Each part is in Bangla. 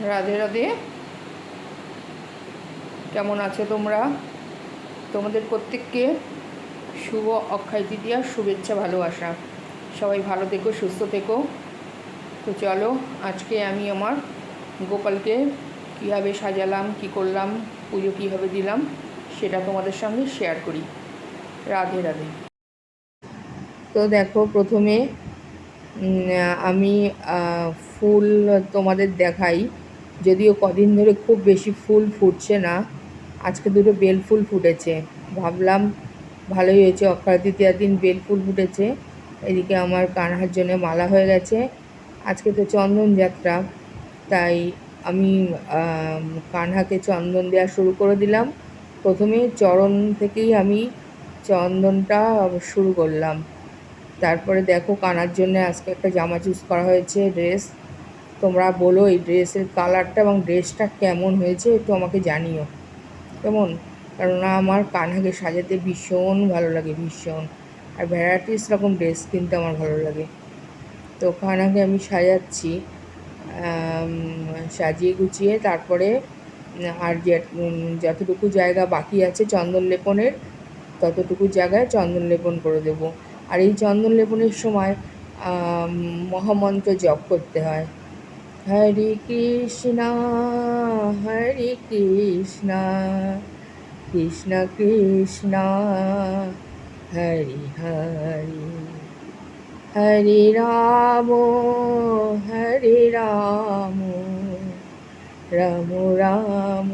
রাধে রাধে। কেমন আছো তোমরা? তোমাদের প্রত্যেককে শুভ অক্ষয় তৃতীয়ার শুভেচ্ছা, ভালোবাসা। সবাই ভালো থেকো, সুস্থ থেকো। তো চলো, আজকে আমি আমার গোপালকে কীভাবে সাজালাম, কি করলাম, পুজো কীভাবে দিলাম, সেটা তোমাদের সঙ্গে শেয়ার করি। রাধে রাধে। তো দেখো, প্রথমে আমি ফুল তোমাদের দেখাই। যদিও কদিন ধরে খুব বেশি ফুল ফুটছে না, আজকে দুটো বেল ফুল ফুটেছে। ভাবলাম ভালোই হয়েছে, অক্ষয় তৃতীয়ার দিন বেল ফুল ফুটেছে। এদিকে আমার কানহার জন্য মালা হয়ে গেছে। আজকে তো চন্দন যাত্রা, তাই আমি কানহাকে চন্দন দেওয়া শুরু করে দিলাম। প্রথমে চরণ থেকেই আমি চন্দনটা শুরু করলাম। তারপরে দেখো, কানার জন্য আজকে একটা জামা চুজ করা হয়েছে, ড্রেস। তোমরা বলো এই ড্রেসের কালারটা এবং ড্রেসটা কেমন হয়েছে, একটু আমাকে জানিও কেমন। কেননা আমার কানহাকে সাজাতে ভীষণ ভালো লাগে, ভীষণ। আর ভ্যারাইটিস রকম ড্রেস কিনতে আমার ভালো লাগে। তো কানহাকে আমি সাজাচ্ছি, সাজিয়ে গুছিয়ে। তারপরে আর যতটুকু জায়গা বাকি আছে চন্দন লেপনের, ততটুকু জায়গায় চন্দন লেপন করে দেব। আর এই চন্দন লেপনের সময় মহামন্ত্র জপ করতে হয়। হরে কৃষ্ণ হরে কৃষ্ণ কৃষ্ণ কৃষ্ণ হরে হরে, হরে রাম হরে রাম রাম রাম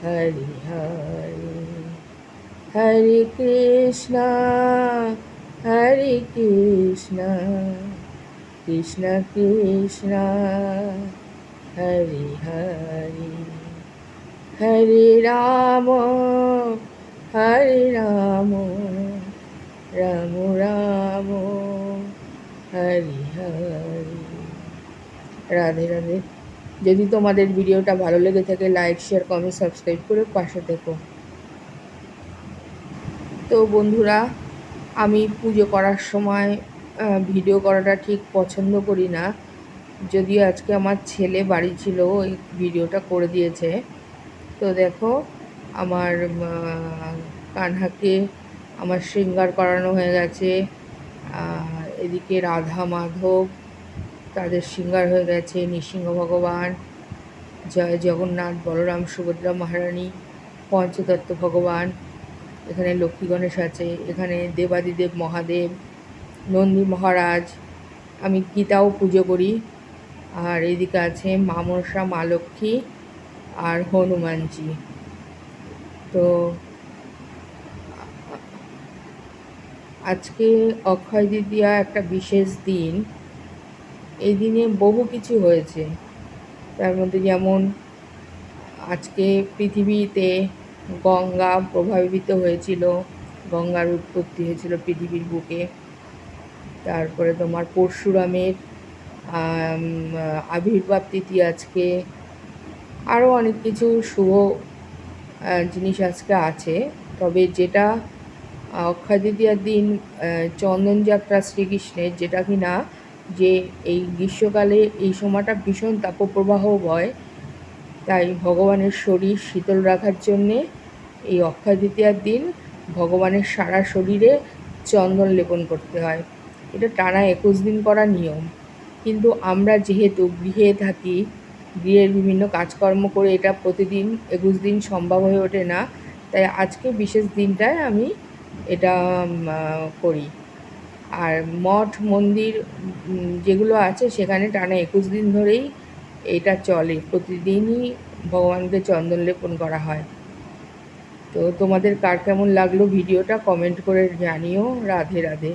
হরে হরে, হরে কৃষ্ণ কৃষ্ণ কৃষ্ণ হরে হরে, হরে রাম রাম রাম হরে হরে। রাধে রাধে। যদি তোমাদের ভিডিওটা ভালো লেগে থাকে, লাইক, শেয়ার, কমেন্ট, সাবস্ক্রাইব করে পাশে থেকো। তো বন্ধুরা, আমি পুজো করার সময় ভিডিও করাটা ঠিক পছন্দ করি না। যদিও আজকে আমার ছেলে বাড়ি ছিল, ওই ভিডিওটা করে দিয়েছে। তো দেখো, আমার কানহাকে আমার শৃঙ্গার করানো হয়ে গেছে। এদিকে রাধা মাধব তাদের শৃঙ্গার হয়ে গেছে, নৃসিংহ ভগবান, জয় জগন্নাথ, বলরাম, সুভদ্রা মহারানী, পঞ্চতত্ত্ব ভগবান, এখানে লক্ষ্মী গণেশ আছে, এখানে দেবাদিদেব মহাদেব, নন্দী মহারাজ। আমি গীতাও পুজো করি। আর এদিকে আছে মা মনসা, মা লক্ষ্মী আর হনুমানজি। তো আজকে অক্ষয় তৃতীয়া একটা বিশেষ দিন। এই দিনে বহু কিছু হয়েছে। তার মধ্যে যেমন আজকে পৃথিবীতে গঙ্গা প্রভাবিত হয়েছিল, গঙ্গার উৎপত্তি হয়েছিল পৃথিবীর বুকে। তারপরে তোমার পরশুরামের আবির্ভাব তিথি আজকে। আরও অনেক কিছু শুভ জিনিস আজকে আছে। তবে যেটা অক্ষয় তৃতীয়ার দিন চন্দনযাত্রা শ্রীকৃষ্ণের, যেটা কি না যে এই গ্রীষ্মকালে এই সময়টা ভীষণ তাপপ্রবাহ হয়, তাই ভগবানের শরীর শীতল রাখার জন্যে এই অক্ষয় তৃতীয়ার দিন ভগবানের সারা শরীরে চন্দন লেপন করতে হয়। এটা টানা 21 দিন করা নিয়ম। কিন্তু আমরা যেহেতু গৃহে থাকি, গৃহের বিভিন্ন কাজকর্ম করে এটা প্রতিদিন 21 দিন সম্ভব হয়ে ওঠে না, তাই আজকে বিশেষ দিনটায় আমি এটা করি। আর মঠ মন্দির যেগুলো আছে সেখানে টানা 21 দিন ধরেই এটা চলে, প্রতিদিনই ভগবানকে চন্দন লেপন করা হয়। তো তোমাদের কার কেমন লাগলো ভিডিওটা কমেন্ট করে জানিও। রাধে রাধে।